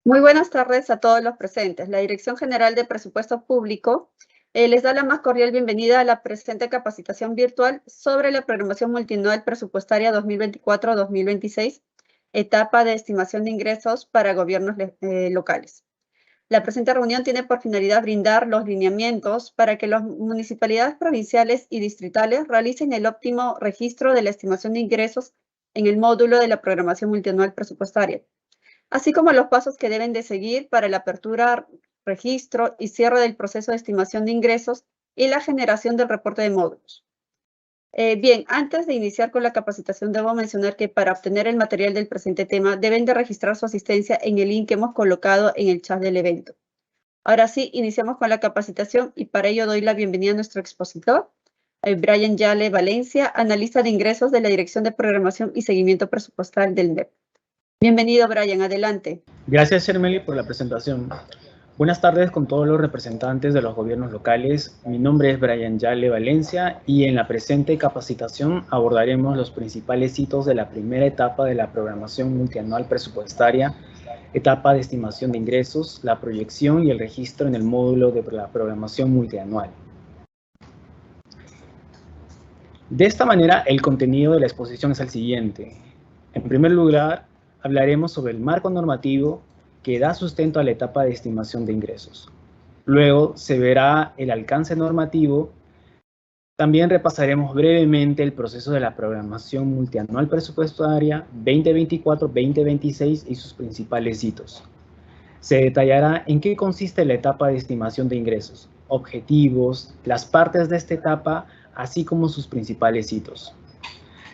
Muy buenas tardes a todos los presentes. La Dirección General de Presupuesto Público les da la más cordial bienvenida a la presente capacitación virtual sobre la programación multianual presupuestaria 2024-2026, etapa de estimación de ingresos para gobiernos locales. La presente reunión tiene por finalidad brindar los lineamientos para que las municipalidades provinciales y distritales realicen el óptimo registro de la estimación de ingresos en el módulo de la programación multianual presupuestaria, así como los pasos que deben de seguir para la apertura, registro y cierre del proceso de estimación de ingresos y la generación del reporte de módulos. Bien, antes de iniciar con la capacitación, debo mencionar que para obtener el material del presente tema, deben de registrar su asistencia en el link que hemos colocado en el chat del evento. Ahora sí, iniciamos con la capacitación y para ello doy la bienvenida a nuestro expositor, Brian Yale Valencia, analista de ingresos de la Dirección de Programación y Seguimiento Presupuestal del MEP. Bienvenido, Brian, adelante. Gracias, Shermeli, por la presentación. Buenas tardes con todos los representantes de los gobiernos locales. Mi nombre es Brian Yale Valencia y en la presente capacitación abordaremos los principales hitos de la primera etapa de la programación multianual presupuestaria, etapa de estimación de ingresos, la proyección y el registro en el módulo de la programación multianual. De esta manera, el contenido de la exposición es el siguiente. En primer lugar, hablaremos sobre el marco normativo que da sustento a la etapa de estimación de ingresos. Luego se verá el alcance normativo. También repasaremos brevemente el proceso de la programación multianual presupuestaria 2024-2026 y sus principales hitos. Se detallará en qué consiste la etapa de estimación de ingresos, objetivos, las partes de esta etapa, así como sus principales hitos.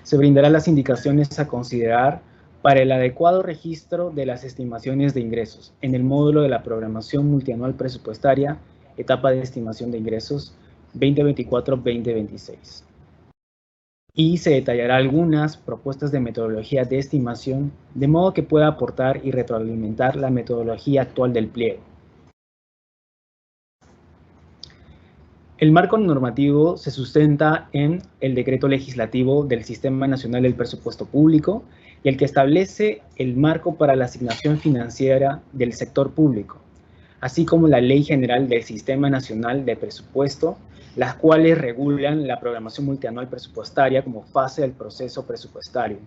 Se brindarán las indicaciones a considerar para el adecuado registro de las estimaciones de ingresos en el módulo de la programación multianual presupuestaria, etapa de estimación de ingresos 2024-2026. Y se detallará algunas propuestas de metodología de estimación, de modo que pueda aportar y retroalimentar la metodología actual del pliego. El marco normativo se sustenta en el Decreto Legislativo del Sistema Nacional del Presupuesto Público y el que establece el marco para la asignación financiera del sector público, así como la Ley General del Sistema Nacional de Presupuesto, las cuales regulan la programación multianual presupuestaria como fase del proceso presupuestario.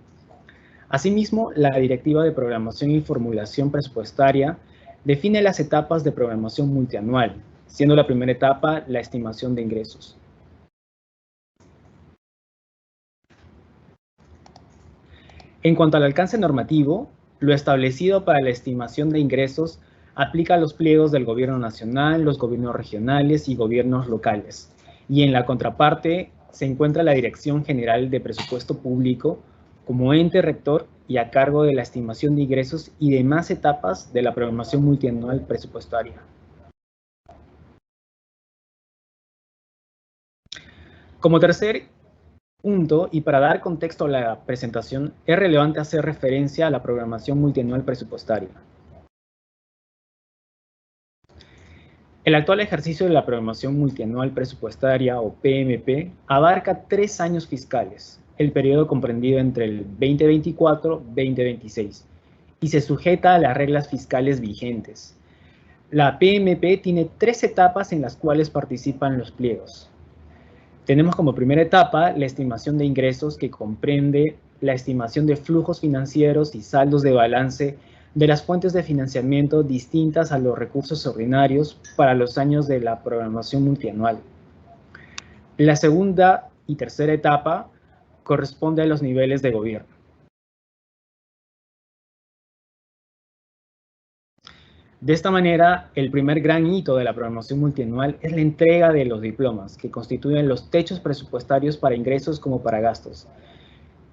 Asimismo, la Directiva de Programación y Formulación Presupuestaria define las etapas de programación multianual, siendo la primera etapa la estimación de ingresos. En cuanto al alcance normativo, lo establecido para la estimación de ingresos aplica a los pliegos del Gobierno Nacional, los gobiernos regionales y gobiernos locales. Y en la contraparte se encuentra la Dirección General de Presupuesto Público como ente rector y a cargo de la estimación de ingresos y demás etapas de la programación multianual presupuestaria. Como tercer punto, y para dar contexto a la presentación, es relevante hacer referencia a la programación multianual presupuestaria. El actual ejercicio de la programación multianual presupuestaria, o PMP, abarca 3 años fiscales, el periodo comprendido entre el 2024-2026, y se sujeta a las reglas fiscales vigentes. La PMP tiene 3 etapas en las cuales participan los pliegos. Tenemos como primera etapa la estimación de ingresos, que comprende la estimación de flujos financieros y saldos de balance de las fuentes de financiamiento distintas a los recursos ordinarios para los años de la programación multianual. La segunda y tercera etapa corresponde a los niveles de gobierno. De esta manera, el primer gran hito de la programación multianual es la entrega de los diplomas, que constituyen los techos presupuestarios para ingresos como para gastos.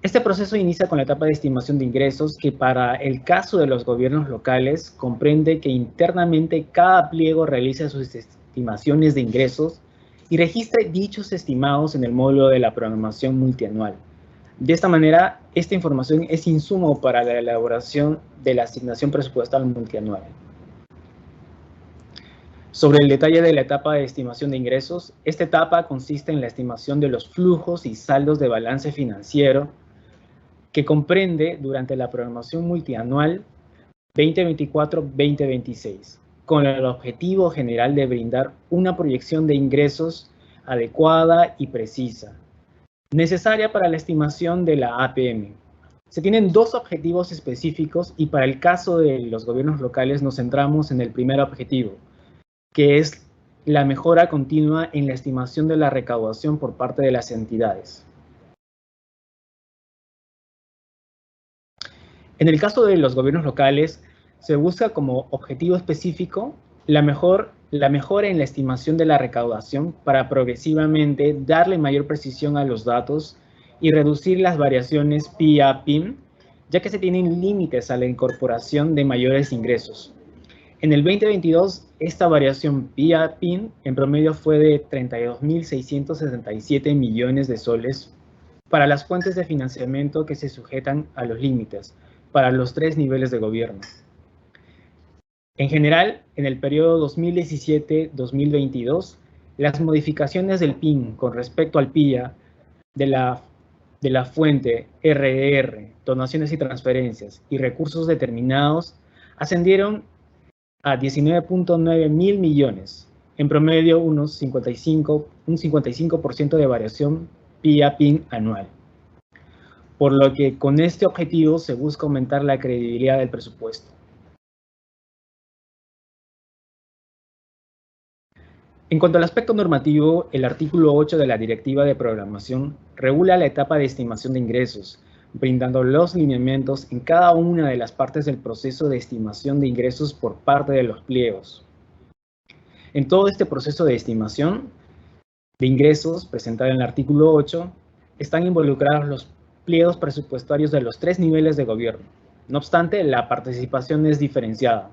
Este proceso inicia con la etapa de estimación de ingresos, que para el caso de los gobiernos locales comprende que internamente cada pliego realiza sus estimaciones de ingresos y registre dichos estimados en el módulo de la programación multianual. De esta manera, esta información es insumo para la elaboración de la asignación presupuestal multianual. Sobre el detalle de la etapa de estimación de ingresos, esta etapa consiste en la estimación de los flujos y saldos de balance financiero, que comprende durante la programación multianual 2024-2026, con el objetivo general de brindar una proyección de ingresos adecuada y precisa, necesaria para la estimación de la APM. Se tienen dos objetivos específicos y para el caso de los gobiernos locales nos centramos en el primer objetivo, que es la mejora continua en la estimación de la recaudación por parte de las entidades. En el caso de los gobiernos locales, se busca como objetivo específico la mejora en la estimación de la recaudación para progresivamente darle mayor precisión a los datos y reducir las variaciones PIA-PIN, ya que se tienen límites a la incorporación de mayores ingresos. En el 2022, esta variación PIA-PIN en promedio fue de 32.677 millones de soles para las fuentes de financiamiento que se sujetan a los límites para los tres niveles de gobierno. En general, en el periodo 2017-2022, las modificaciones del PIN con respecto al PIA de la fuente RDR, donaciones y transferencias y recursos determinados ascendieron a 19.9 mil millones, en promedio un 55% de variación PIA-PIN anual. Por lo que con este objetivo se busca aumentar la credibilidad del presupuesto. En cuanto al aspecto normativo, el artículo 8 de la Directiva de Programación regula la etapa de estimación de ingresos, brindando los lineamientos en cada una de las partes del proceso de estimación de ingresos por parte de los pliegos. En todo este proceso de estimación de ingresos, presentado en el artículo 8, están involucrados los pliegos presupuestarios de los tres niveles de gobierno. No obstante, la participación es diferenciada.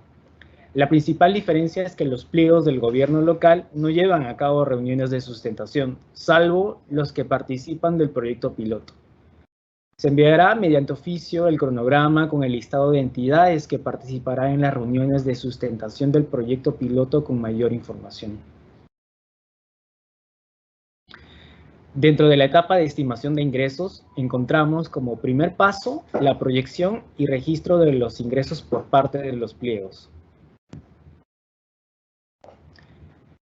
La principal diferencia es que los pliegos del gobierno local no llevan a cabo reuniones de sustentación, salvo los que participan del proyecto piloto. Se enviará mediante oficio el cronograma con el listado de entidades que participarán en las reuniones de sustentación del proyecto piloto con mayor información. Dentro de la etapa de estimación de ingresos, encontramos como primer paso la proyección y registro de los ingresos por parte de los pliegos.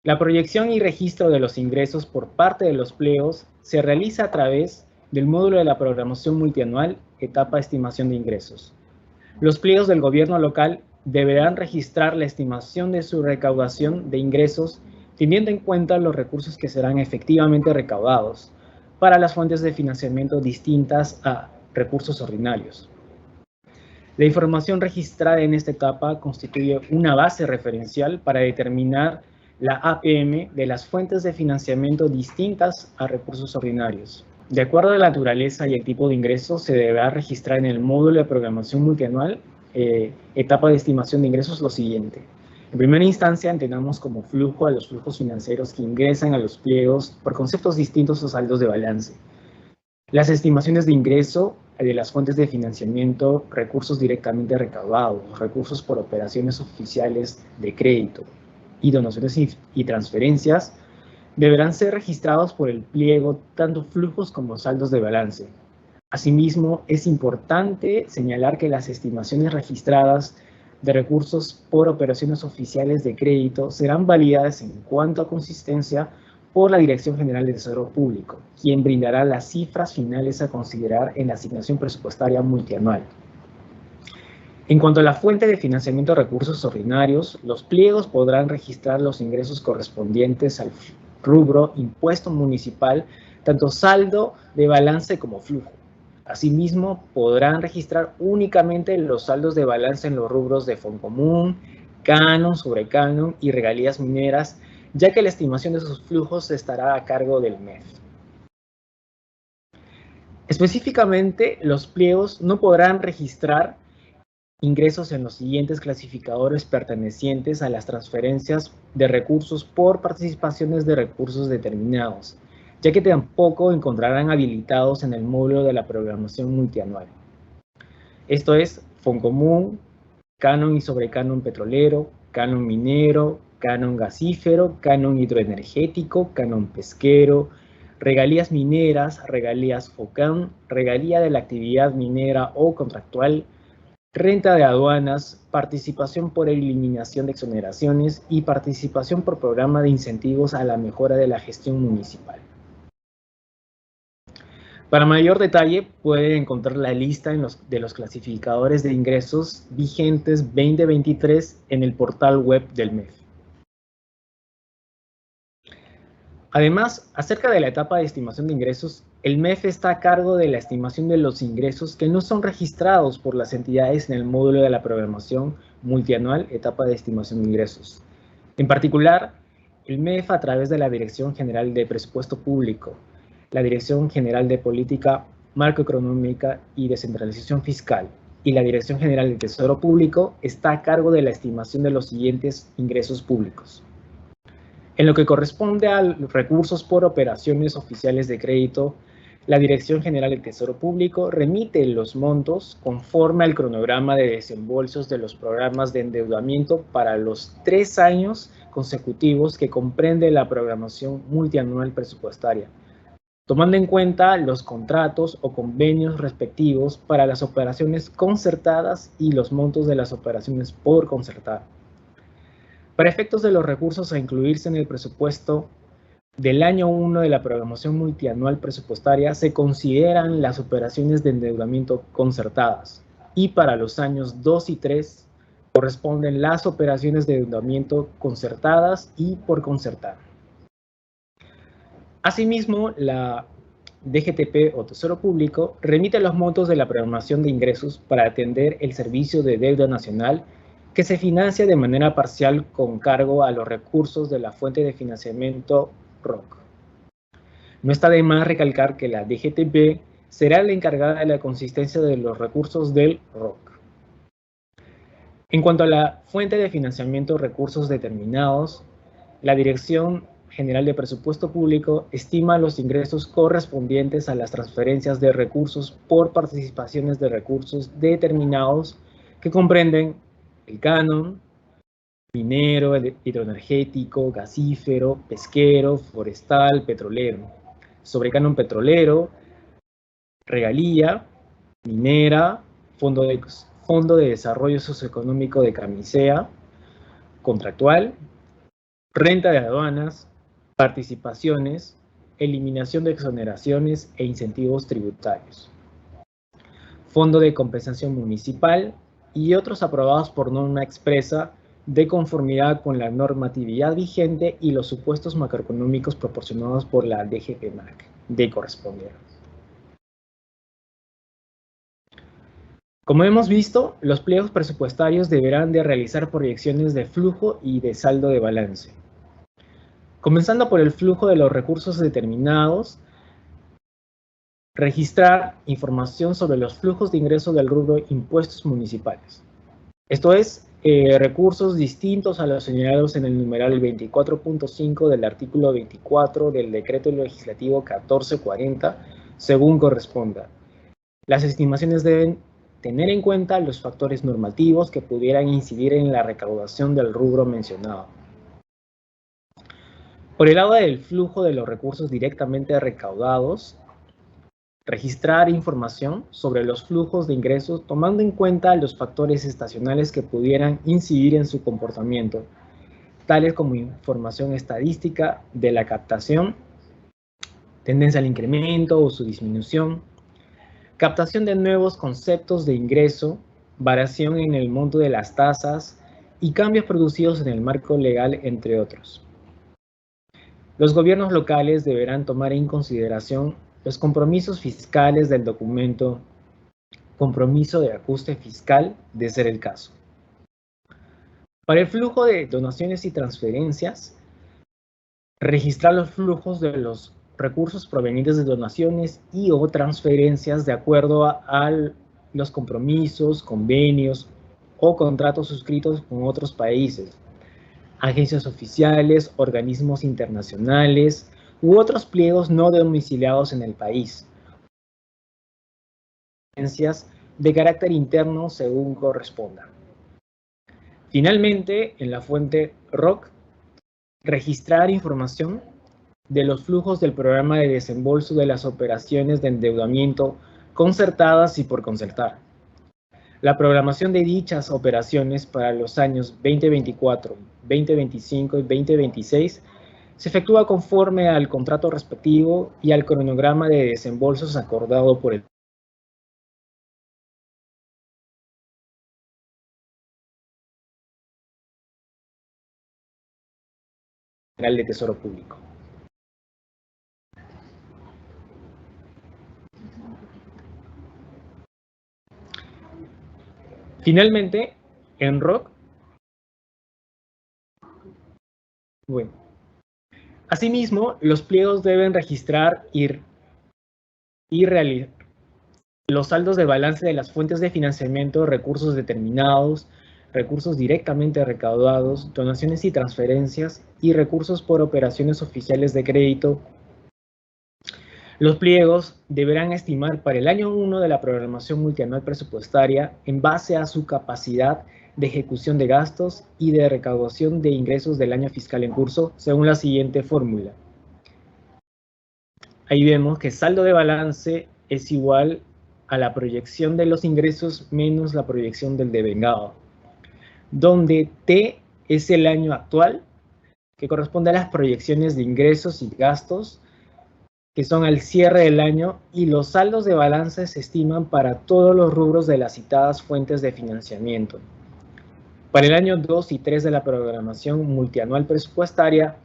La proyección y registro de los ingresos por parte de los pliegos se realiza a través del módulo de la programación multianual, etapa de estimación de ingresos. Los pliegos del gobierno local deberán registrar la estimación de su recaudación de ingresos teniendo en cuenta los recursos que serán efectivamente recaudados para las fuentes de financiamiento distintas a recursos ordinarios. La información registrada en esta etapa constituye una base referencial para determinar la APM de las fuentes de financiamiento distintas a recursos ordinarios. De acuerdo a la naturaleza y el tipo de ingresos, se deberá registrar en el módulo de programación multianual, etapa de estimación de ingresos, lo siguiente. En primera instancia, entendamos como flujo a los flujos financieros que ingresan a los pliegos por conceptos distintos o saldos de balance. Las estimaciones de ingreso de las fuentes de financiamiento, recursos directamente recaudados, recursos por operaciones oficiales de crédito y donaciones y transferencias deberán ser registrados por el pliego tanto flujos como saldos de balance. Asimismo, es importante señalar que las estimaciones registradas de recursos por operaciones oficiales de crédito serán validadas en cuanto a consistencia por la Dirección General de Tesoro Público, quien brindará las cifras finales a considerar en la asignación presupuestaria multianual. En cuanto a la fuente de financiamiento de recursos ordinarios, los pliegos podrán registrar los ingresos correspondientes al rubro impuesto municipal, tanto saldo de balance como flujo. Asimismo, podrán registrar únicamente los saldos de balance en los rubros de Foncomún, canon, sobrecanon y regalías mineras, ya que la estimación de sus flujos estará a cargo del MEF. Específicamente, los pliegos no podrán registrar ingresos en los siguientes clasificadores pertenecientes a las transferencias de recursos por participaciones de recursos determinados, ya que tampoco encontrarán habilitados en el módulo de la programación multianual. Esto es Foncomún, canon y sobrecanon petrolero, canon minero, canon gasífero, canon hidroenergético, canon pesquero, regalías mineras, regalías FOCAN, regalía de la actividad minera o contractual, renta de aduanas, participación por eliminación de exoneraciones y participación por programa de incentivos a la mejora de la gestión municipal. Para mayor detalle, puede encontrar la lista de los clasificadores de ingresos vigentes 2023 en el portal web del MEF. Además, acerca de la etapa de estimación de ingresos, el MEF está a cargo de la estimación de los ingresos que no son registrados por las entidades en el módulo de la programación multianual, etapa de estimación de ingresos. En particular, el MEF, a través de la Dirección General de Presupuesto Público, la Dirección General de Política Macroeconómica y Descentralización Fiscal y la Dirección General de Tesoro Público, está a cargo de la estimación de los siguientes ingresos públicos. En lo que corresponde a los recursos por operaciones oficiales de crédito, la Dirección General del Tesoro Público remite los montos conforme al cronograma de desembolsos de los programas de endeudamiento para los 3 años consecutivos que comprende la programación multianual presupuestaria, tomando en cuenta los contratos o convenios respectivos para las operaciones concertadas y los montos de las operaciones por concertar. Para efectos de los recursos a incluirse en el presupuesto del año 1 de la programación multianual presupuestaria, se consideran las operaciones de endeudamiento concertadas, y para los años 2 y 3 corresponden las operaciones de endeudamiento concertadas y por concertar. Asimismo, la DGTP o Tesoro Público remite los montos de la programación de ingresos para atender el servicio de deuda nacional que se financia de manera parcial con cargo a los recursos de la fuente de financiamiento ROC. No está de más recalcar que la DGTP será la encargada de la consistencia de los recursos del ROC. En cuanto a la fuente de financiamiento recursos determinados, la Dirección General de Presupuesto Público estima los ingresos correspondientes a las transferencias de recursos por participaciones de recursos determinados que comprenden el canon, minero, hidroenergético, gasífero, pesquero, forestal, petrolero, sobrecanon petrolero, regalía, minera, Fondo de Desarrollo Socioeconómico de Camisea, contractual, renta de aduanas, participaciones, eliminación de exoneraciones e incentivos tributarios, Fondo de Compensación Municipal y otros aprobados por norma expresa de conformidad con la normatividad vigente y los supuestos macroeconómicos proporcionados por la DGPMAC de corresponder. Como hemos visto, los pliegos presupuestarios deberán de realizar proyecciones de flujo y de saldo de balance. Comenzando por el flujo de los recursos determinados, registrar información sobre los flujos de ingreso del rubro impuestos municipales. Esto es, recursos distintos a los señalados en el numeral 24.5 del artículo 24 del Decreto Legislativo 1440, según corresponda. Las estimaciones deben tener en cuenta los factores normativos que pudieran incidir en la recaudación del rubro mencionado. Por el lado del flujo de los recursos directamente recaudados, registrar información sobre los flujos de ingresos tomando en cuenta los factores estacionales que pudieran incidir en su comportamiento, tales como información estadística de la captación, tendencia al incremento o su disminución, captación de nuevos conceptos de ingreso, variación en el monto de las tasas y cambios producidos en el marco legal, entre otros. Los gobiernos locales deberán tomar en consideración los compromisos fiscales del documento compromiso de ajuste fiscal, de ser el caso. Para el flujo de donaciones y transferencias, registrar los flujos de los recursos provenientes de donaciones y o transferencias de acuerdo a los compromisos, convenios o contratos suscritos con otros países, agencias oficiales, organismos internacionales u otros pliegos no domiciliados en el país, de carácter interno según corresponda. Finalmente, en la fuente ROC, registrar información de los flujos del programa de desembolso de las operaciones de endeudamiento concertadas y por concertar, La programación de dichas operaciones para los años 2024, 2025 y 2026 se efectúa conforme al contrato respectivo y al cronograma de desembolsos acordado por el General de Tesoro Público. Finalmente, en ROC, bueno, asimismo, los pliegos deben registrar y realizar los saldos de balance de las fuentes de financiamiento, recursos determinados, recursos directamente recaudados, donaciones y transferencias y recursos por operaciones oficiales de crédito. Los pliegos deberán estimar para el año 1 de la programación multianual presupuestaria en base a su capacidad de ejecución de gastos y de recaudación de ingresos del año fiscal en curso, según la siguiente fórmula. Ahí vemos que saldo de balance es igual a la proyección de los ingresos menos la proyección del devengado, donde T es el año actual, que corresponde a las proyecciones de ingresos y gastos, que son al cierre del año, y los saldos de balance se estiman para todos los rubros de las citadas fuentes de financiamiento. Para el año 2 y 3 de la programación multianual presupuestaria,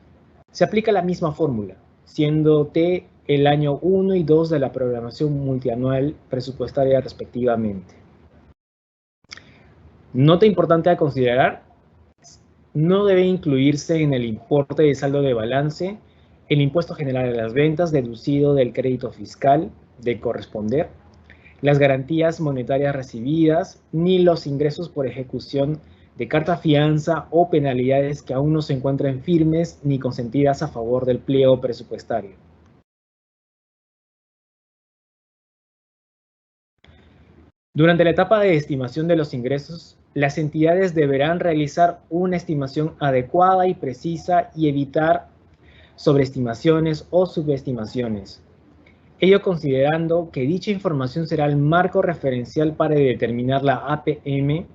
se aplica la misma fórmula, siendo T el año 1 y 2 de la programación multianual presupuestaria respectivamente. Nota importante a considerar: no debe incluirse en el importe de saldo de balance el impuesto general a las ventas deducido del crédito fiscal de corresponder, las garantías monetarias recibidas, ni los ingresos por ejecución de carta fianza o penalidades que aún no se encuentren firmes ni consentidas a favor del pliego presupuestario. Durante la etapa de estimación de los ingresos, las entidades deberán realizar una estimación adecuada y precisa y evitar sobreestimaciones o subestimaciones. Ello considerando que dicha información será el marco referencial para determinar la APM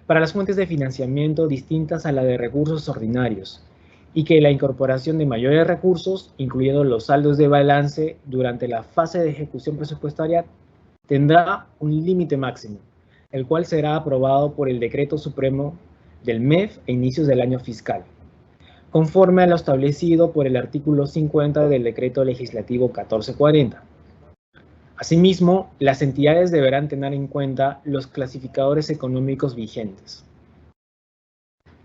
para las fuentes de financiamiento distintas a la de recursos ordinarios, y que la incorporación de mayores recursos, incluyendo los saldos de balance durante la fase de ejecución presupuestaria, tendrá un límite máximo, el cual será aprobado por el Decreto Supremo del MEF a inicios del año fiscal, conforme a lo establecido por el artículo 50 del Decreto Legislativo 1440. Asimismo, las entidades deberán tener en cuenta los clasificadores económicos vigentes.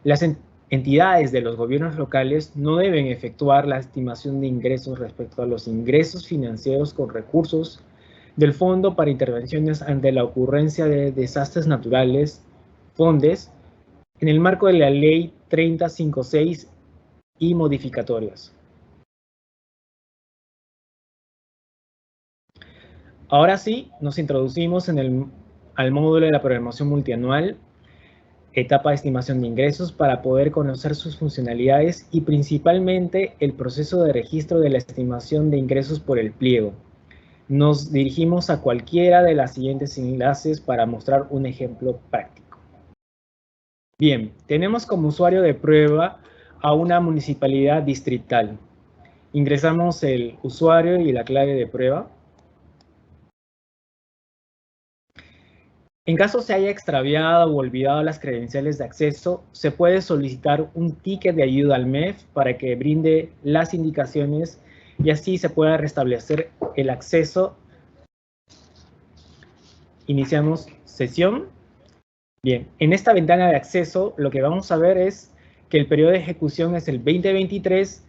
Las entidades de los gobiernos locales no deben efectuar la estimación de ingresos respecto a los ingresos financieros con recursos del Fondo para Intervenciones ante la ocurrencia de desastres naturales, FONDES, en el marco de la Ley 3056 y modificatorias. Ahora sí, nos introducimos al módulo de la programación multianual, etapa de estimación de ingresos, para poder conocer sus funcionalidades y principalmente el proceso de registro de la estimación de ingresos por el pliego. Nos dirigimos a cualquiera de las siguientes enlaces para mostrar un ejemplo práctico. Bien, tenemos como usuario de prueba a una municipalidad distrital. Ingresamos el usuario y la clave de prueba. En caso se haya extraviado o olvidado las credenciales de acceso, se puede solicitar un ticket de ayuda al MEF para que brinde las indicaciones y así se pueda restablecer el acceso. Iniciamos sesión. Bien, en esta ventana de acceso lo que vamos a ver es que el periodo de ejecución es el 2023,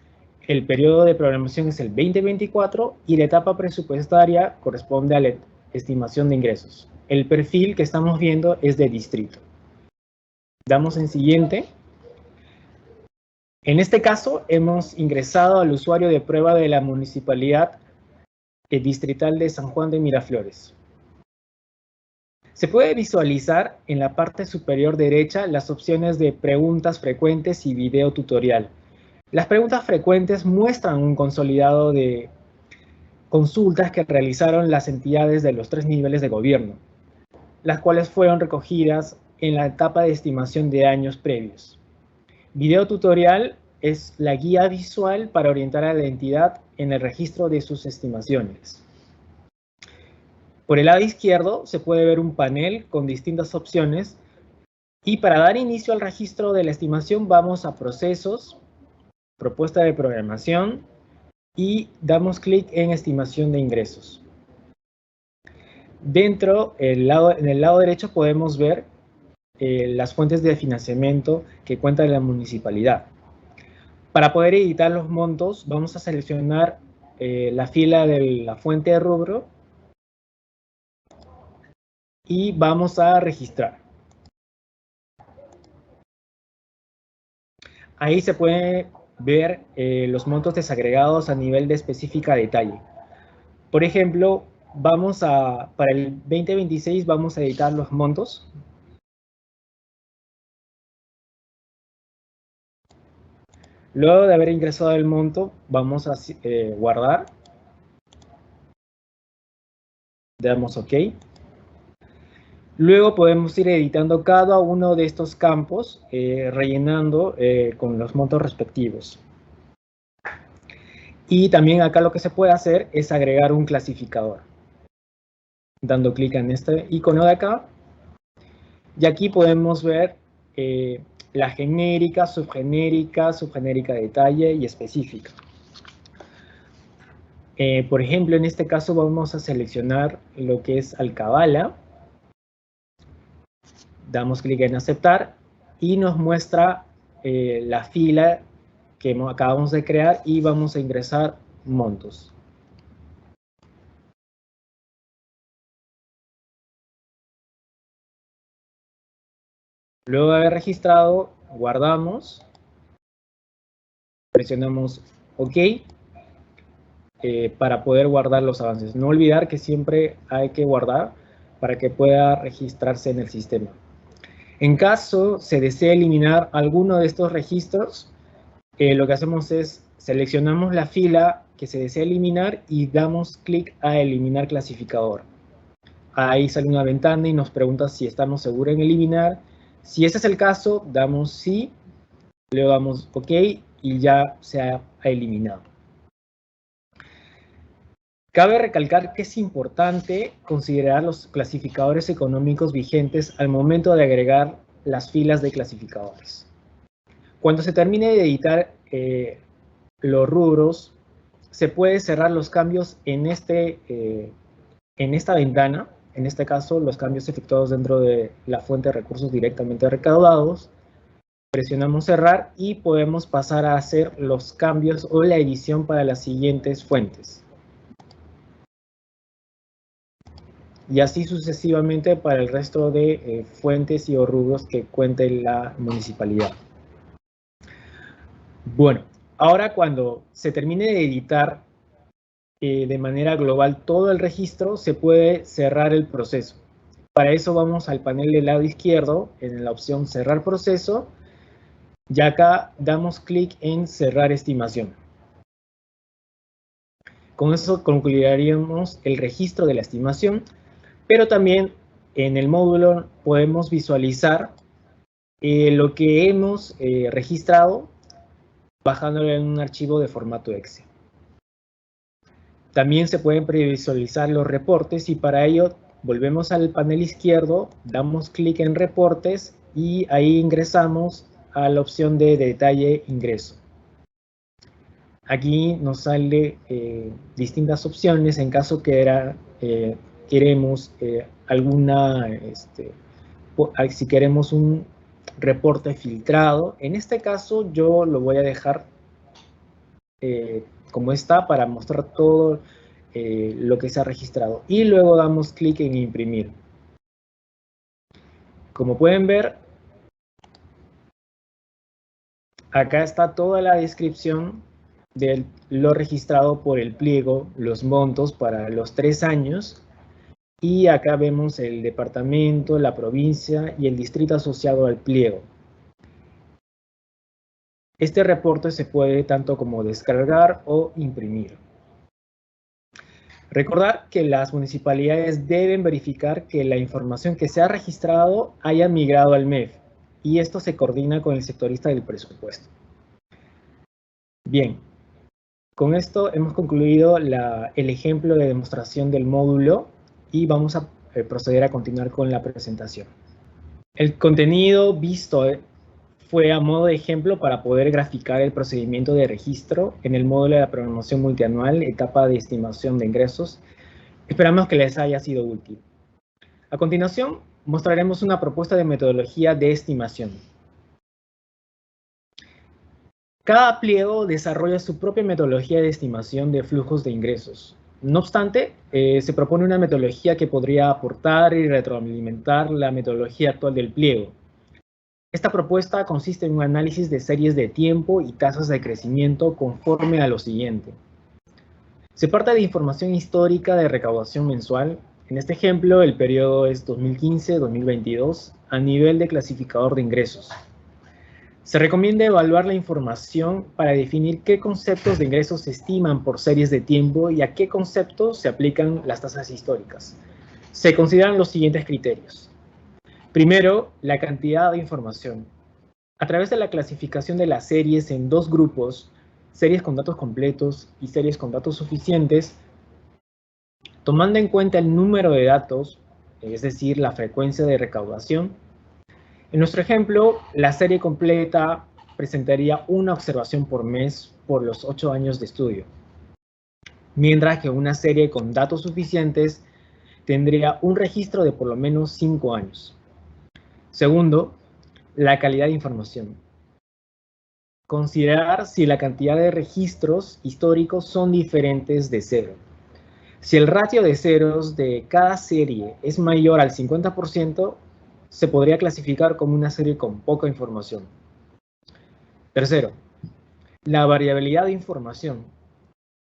el periodo de programación es el 2024 y la etapa presupuestaria corresponde a la estimación de ingresos. El perfil que estamos viendo es de distrito. Damos en siguiente. En este caso hemos ingresado al usuario de prueba de la Municipalidad Distrital de San Juan de Miraflores. Se puede visualizar en la parte superior derecha las opciones de preguntas frecuentes y video tutorial. Las preguntas frecuentes muestran un consolidado de consultas que realizaron las entidades de los 3 niveles de gobierno. las cuales fueron recogidas en la etapa de estimación de años previos. Video tutorial es la guía visual para orientar a la entidad en el registro de sus estimaciones. Por el lado izquierdo se puede ver un panel con distintas opciones y para dar inicio al registro de la estimación vamos a Procesos, Propuesta de programación y damos clic en Estimación de ingresos. Dentro, en el lado derecho podemos ver las fuentes de financiamiento que cuenta la municipalidad. Para poder editar los montos vamos a seleccionar la fila de la fuente de rubro y vamos a registrar. Ahí se puede ver los montos desagregados a nivel de específica detalle. Por ejemplo, para el 2026 vamos a editar los montos. Luego de haber ingresado el monto, vamos a guardar. Damos OK. Luego podemos ir editando cada uno de estos campos, rellenando con los montos respectivos. Y también acá lo que se puede hacer es agregar un clasificador. Dando clic en este icono de acá. Y aquí podemos ver la genérica, subgenérica de detalle y específica. Por ejemplo, en este caso vamos a seleccionar lo que es Alcabala. Damos clic en aceptar y nos muestra la fila que acabamos de crear y vamos a ingresar montos. Luego de haber registrado, guardamos, presionamos OK para poder guardar los avances. No olvidar que siempre hay que guardar para que pueda registrarse en el sistema. En caso se desee eliminar alguno de estos registros, lo que hacemos es seleccionamos la fila que se desea eliminar y damos clic a eliminar clasificador. Ahí sale una ventana y nos pregunta si estamos seguros en eliminar. Si ese es el caso, damos sí, luego damos OK y ya se ha eliminado. Cabe recalcar que es importante considerar los clasificadores económicos vigentes al momento de agregar las filas de clasificadores. Cuando se termine de editar los rubros, se puede cerrar los cambios en esta ventana, en este caso los cambios efectuados dentro de la fuente de recursos directamente recaudados. Presionamos cerrar y podemos pasar a hacer los cambios o la edición para las siguientes fuentes. Y así sucesivamente para el resto de fuentes y o rubros que cuente la municipalidad. Bueno, ahora cuando se termine de editar de manera global todo el registro, se puede cerrar el proceso. Para eso vamos al panel del lado izquierdo, en la opción cerrar proceso, y acá damos clic en cerrar estimación. Con eso concluiríamos el registro de la estimación, pero también en el módulo podemos visualizar lo que hemos registrado bajándolo en un archivo de formato Excel. También se pueden previsualizar los reportes y para ello volvemos al panel izquierdo, damos clic en reportes y ahí ingresamos a la opción de detalle ingreso. Aquí nos sale distintas opciones en caso que queremos si queremos un reporte filtrado. En este caso yo lo voy a dejar como está para mostrar todo lo que se ha registrado. Y luego damos clic en imprimir. Como pueden ver, acá está toda la descripción de lo registrado por el pliego, los montos para los 3 años. Y acá vemos el departamento, la provincia y el distrito asociado al pliego. Este reporte se puede tanto como descargar o imprimir. Recordar que las municipalidades deben verificar que la información que se ha registrado haya migrado al MEF, y esto se coordina con el sectorista del presupuesto. Bien, con esto hemos concluido el ejemplo de demostración del módulo y vamos a proceder a continuar con la presentación. El contenido visto fue a modo de ejemplo para poder graficar el procedimiento de registro en el módulo de la programación multianual, etapa de estimación de ingresos. Esperamos que les haya sido útil. A continuación, mostraremos una propuesta de metodología de estimación. Cada pliego desarrolla su propia metodología de estimación de flujos de ingresos. No obstante, se propone una metodología que podría aportar y retroalimentar la metodología actual del pliego. Esta propuesta consiste en un análisis de series de tiempo y tasas de crecimiento conforme a lo siguiente. Se parte de información histórica de recaudación mensual. En este ejemplo, el periodo es 2015-2022 a nivel de clasificador de ingresos. Se recomienda evaluar la información para definir qué conceptos de ingresos se estiman por series de tiempo y a qué conceptos se aplican las tasas históricas. Se consideran los siguientes criterios. Primero, la cantidad de información. A través de la clasificación de las series en dos grupos, series con datos completos y series con datos suficientes, tomando en cuenta el número de datos, es decir, la frecuencia de recaudación. En nuestro ejemplo, la serie completa presentaría una observación por mes por los 8 años de estudio, mientras que una serie con datos suficientes tendría un registro de por lo menos 5 años. Segundo, la calidad de información. Considerar si la cantidad de registros históricos son diferentes de 0. Si el ratio de ceros de cada serie es mayor al 50%, se podría clasificar como una serie con poca información. Tercero, la variabilidad de información,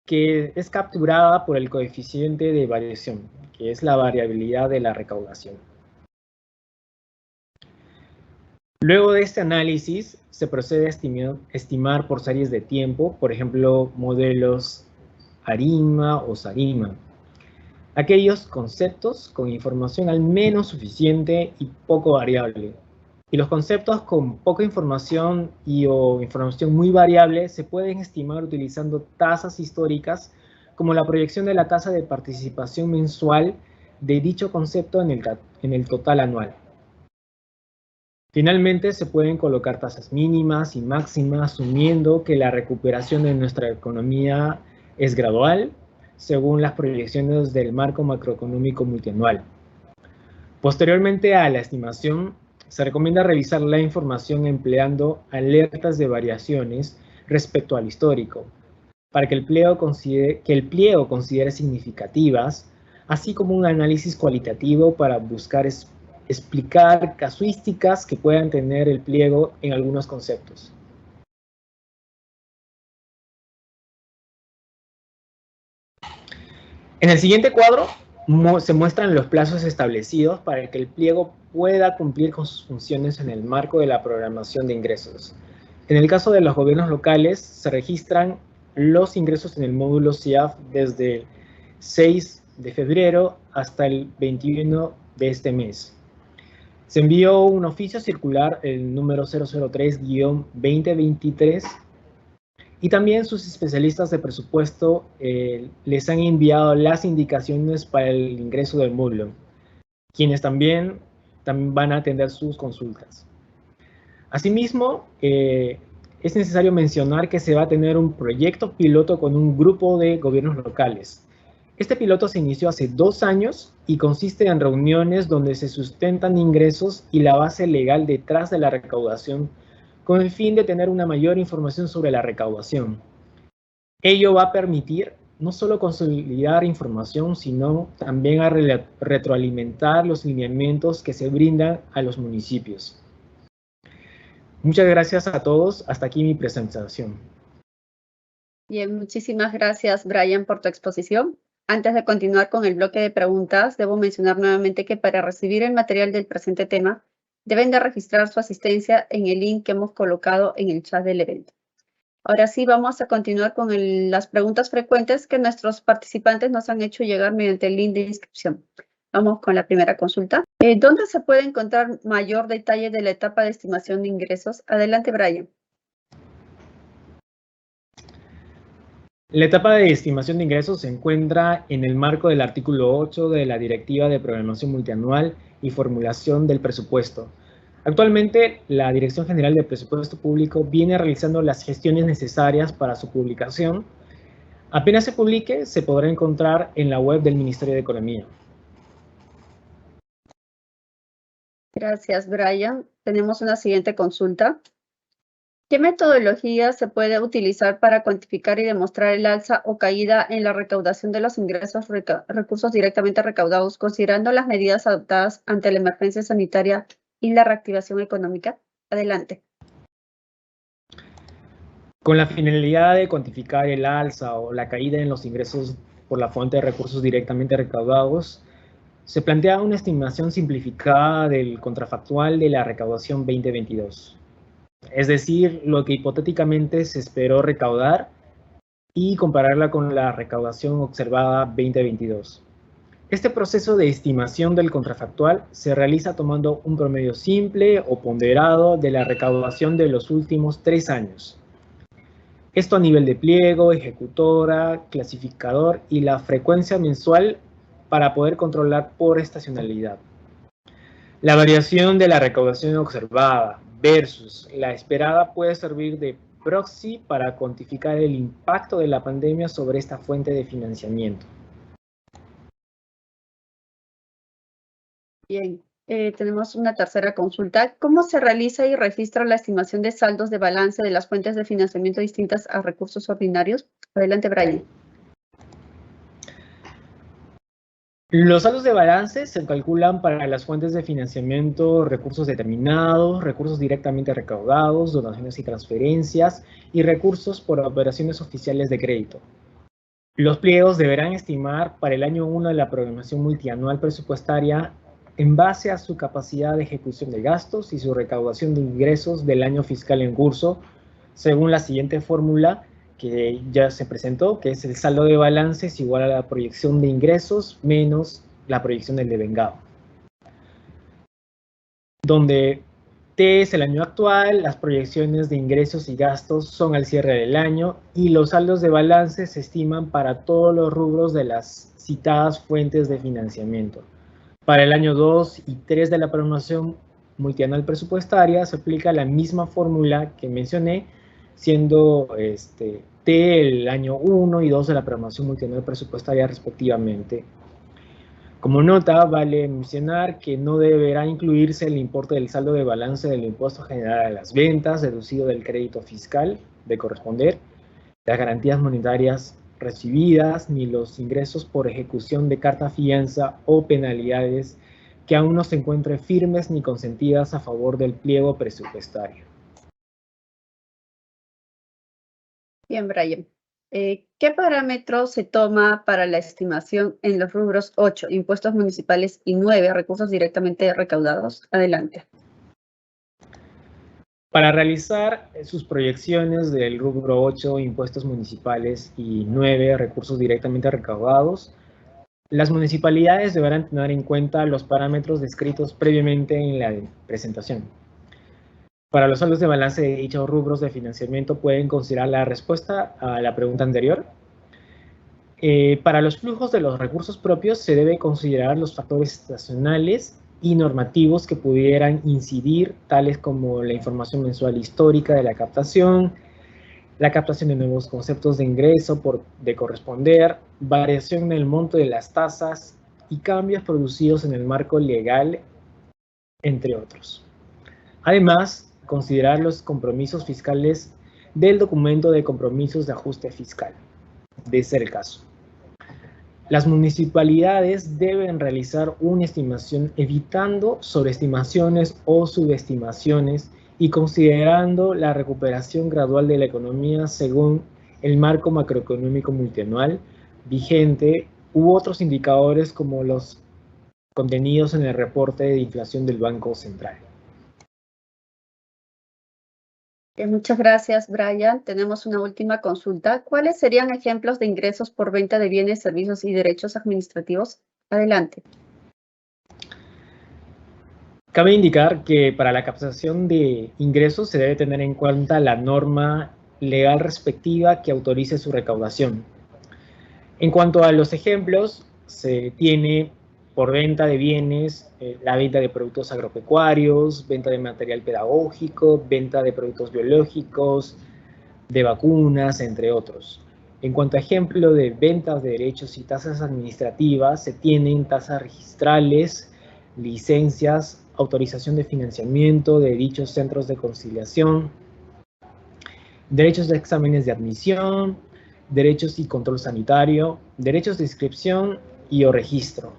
que es capturada por el coeficiente de variación, que es la variabilidad de la recaudación. Luego de este análisis, se procede a estimar por series de tiempo, por ejemplo, modelos ARIMA o SARIMA. Aquellos conceptos con información al menos suficiente y poco variable. Y los conceptos con poca información o información muy variable se pueden estimar utilizando tasas históricas, como la proyección de la tasa de participación mensual de dicho concepto en el total anual. Finalmente, se pueden colocar tasas mínimas y máximas, asumiendo que la recuperación de nuestra economía es gradual, según las proyecciones del marco macroeconómico multianual. Posteriormente a la estimación, se recomienda revisar la información empleando alertas de variaciones respecto al histórico, para que el pliego considere significativas, así como un análisis cualitativo para buscar explicar casuísticas que puedan tener el pliego en algunos conceptos. En el siguiente cuadro se muestran los plazos establecidos para que el pliego pueda cumplir con sus funciones en el marco de la programación de ingresos. En el caso de los gobiernos locales, se registran los ingresos en el módulo CIAF desde el 6 de febrero hasta el 21 de este mes. Se envió un oficio circular, el número 003-2023, y también sus especialistas de presupuesto les han enviado las indicaciones para el ingreso del módulo, quienes también van a atender sus consultas. Asimismo, es necesario mencionar que se va a tener un proyecto piloto con un grupo de gobiernos locales. Este piloto se inició hace 2 años y consiste en reuniones donde se sustentan ingresos y la base legal detrás de la recaudación, con el fin de tener una mayor información sobre la recaudación. Ello va a permitir no solo consolidar información, sino también a retroalimentar los lineamientos que se brindan a los municipios. Muchas gracias a todos. Hasta aquí mi presentación. Bien, muchísimas gracias, Brian, por tu exposición. Antes de continuar con el bloque de preguntas, debo mencionar nuevamente que para recibir el material del presente tema, deben de registrar su asistencia en el link que hemos colocado en el chat del evento. Ahora sí, vamos a continuar con las preguntas frecuentes que nuestros participantes nos han hecho llegar mediante el link de inscripción. Vamos con la primera consulta. ¿Dónde se puede encontrar mayor detalle de la etapa de estimación de ingresos? Adelante, Brian. La etapa de estimación de ingresos se encuentra en el marco del artículo 8 de la Directiva de Programación Multianual y Formulación del Presupuesto. Actualmente, la Dirección General de Presupuesto Público viene realizando las gestiones necesarias para su publicación. Apenas se publique, se podrá encontrar en la web del Ministerio de Economía. Gracias, Brian. Tenemos una siguiente consulta. ¿Qué metodología se puede utilizar para cuantificar y demostrar el alza o caída en la recaudación de los ingresos, recursos directamente recaudados, considerando las medidas adoptadas ante la emergencia sanitaria y la reactivación económica? Adelante. Con la finalidad de cuantificar el alza o la caída en los ingresos por la fuente de recursos directamente recaudados, se plantea una estimación simplificada del contrafactual de la recaudación 2022. Es decir, lo que hipotéticamente se esperó recaudar y compararla con la recaudación observada 2022. Este proceso de estimación del contrafactual se realiza tomando un promedio simple o ponderado de la recaudación de los últimos 3 años. Esto a nivel de pliego, ejecutora, clasificador y la frecuencia mensual para poder controlar por estacionalidad. La variación de la recaudación observada versus la esperada puede servir de proxy para cuantificar el impacto de la pandemia sobre esta fuente de financiamiento. Bien, tenemos una tercera consulta. ¿Cómo se realiza y registra la estimación de saldos de balance de las fuentes de financiamiento distintas a recursos ordinarios? Adelante, Brian. Los saldos de balance se calculan para las fuentes de financiamiento, recursos determinados, recursos directamente recaudados, donaciones y transferencias, y recursos por operaciones oficiales de crédito. Los pliegos deberán estimar para el año 1 de la programación multianual presupuestaria en base a su capacidad de ejecución de gastos y su recaudación de ingresos del año fiscal en curso, según la siguiente fórmula que ya se presentó, que es el saldo de balance es igual a la proyección de ingresos menos la proyección del devengado. Donde T es el año actual, las proyecciones de ingresos y gastos son al cierre del año y los saldos de balance se estiman para todos los rubros de las citadas fuentes de financiamiento. Para el año 2 y 3 de la programación multianual presupuestaria se aplica la misma fórmula que mencioné, siendo T el año 1 y 2 de la programación multianual presupuestaria respectivamente. Como nota, vale mencionar que no deberá incluirse el importe del saldo de balance del impuesto general a las ventas, deducido del crédito fiscal de corresponder, las garantías monetarias recibidas, ni los ingresos por ejecución de carta fianza o penalidades que aún no se encuentren firmes ni consentidas a favor del pliego presupuestario. Bien, Brian. ¿Qué parámetros se toma para la estimación en los rubros 8, impuestos municipales, y 9, recursos directamente recaudados? Adelante. Para realizar sus proyecciones del rubro 8, impuestos municipales, y 9, recursos directamente recaudados, las municipalidades deberán tener en cuenta los parámetros descritos previamente en la presentación. Para los saldos de balance de dichos rubros de financiamiento pueden considerar la respuesta a la pregunta anterior. Para los flujos de los recursos propios se debe considerar los factores estacionales y normativos que pudieran incidir, tales como la información mensual histórica de la captación de nuevos conceptos de ingreso de corresponder, variación en el monto de las tasas y cambios producidos en el marco legal, entre otros. Además, considerar los compromisos fiscales del documento de compromisos de ajuste fiscal, de ser el caso. Las municipalidades deben realizar una estimación evitando sobreestimaciones o subestimaciones y considerando la recuperación gradual de la economía según el marco macroeconómico multianual vigente u otros indicadores como los contenidos en el reporte de inflación del Banco Central. Muchas gracias, Brian. Tenemos una última consulta. ¿Cuáles serían ejemplos de ingresos por venta de bienes, servicios y derechos administrativos? Adelante. Cabe indicar que para la captación de ingresos se debe tener en cuenta la norma legal respectiva que autorice su recaudación. En cuanto a los ejemplos, se tiene por venta de bienes, la venta de productos agropecuarios, venta de material pedagógico, venta de productos biológicos, de vacunas, entre otros. En cuanto a ejemplo de ventas de derechos y tasas administrativas, se tienen tasas registrales, licencias, autorización de financiamiento de dichos centros de conciliación, derechos de exámenes de admisión, derechos y control sanitario, derechos de inscripción y o registro.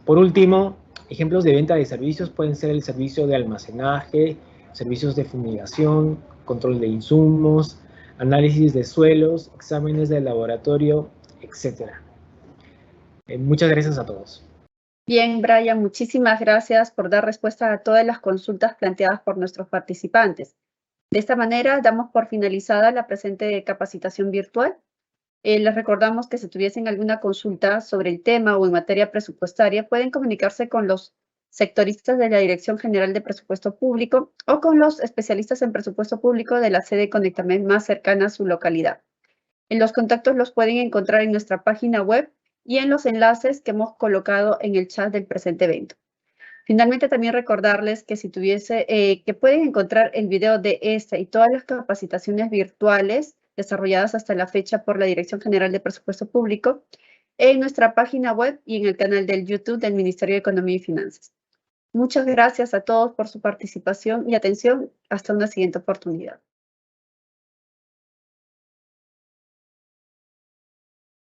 Por último, ejemplos de venta de servicios pueden ser el servicio de almacenaje, servicios de fumigación, control de insumos, análisis de suelos, exámenes de laboratorio, etc. Muchas gracias a todos. Bien, Brian, muchísimas gracias por dar respuesta a todas las consultas planteadas por nuestros participantes. De esta manera, damos por finalizada la presente capacitación virtual. Les recordamos que si tuviesen alguna consulta sobre el tema o en materia presupuestaria, pueden comunicarse con los sectoristas de la Dirección General de Presupuesto Público o con los especialistas en presupuesto público de la sede Conectamed más cercana a su localidad. Los contactos los pueden encontrar en nuestra página web y en los enlaces que hemos colocado en el chat del presente evento. Finalmente, también recordarles que que pueden encontrar el video de esta y todas las capacitaciones virtuales desarrolladas hasta la fecha por la Dirección General de Presupuesto Público en nuestra página web y en el canal del YouTube del Ministerio de Economía y Finanzas. Muchas gracias a todos por su participación y atención. Hasta una siguiente oportunidad.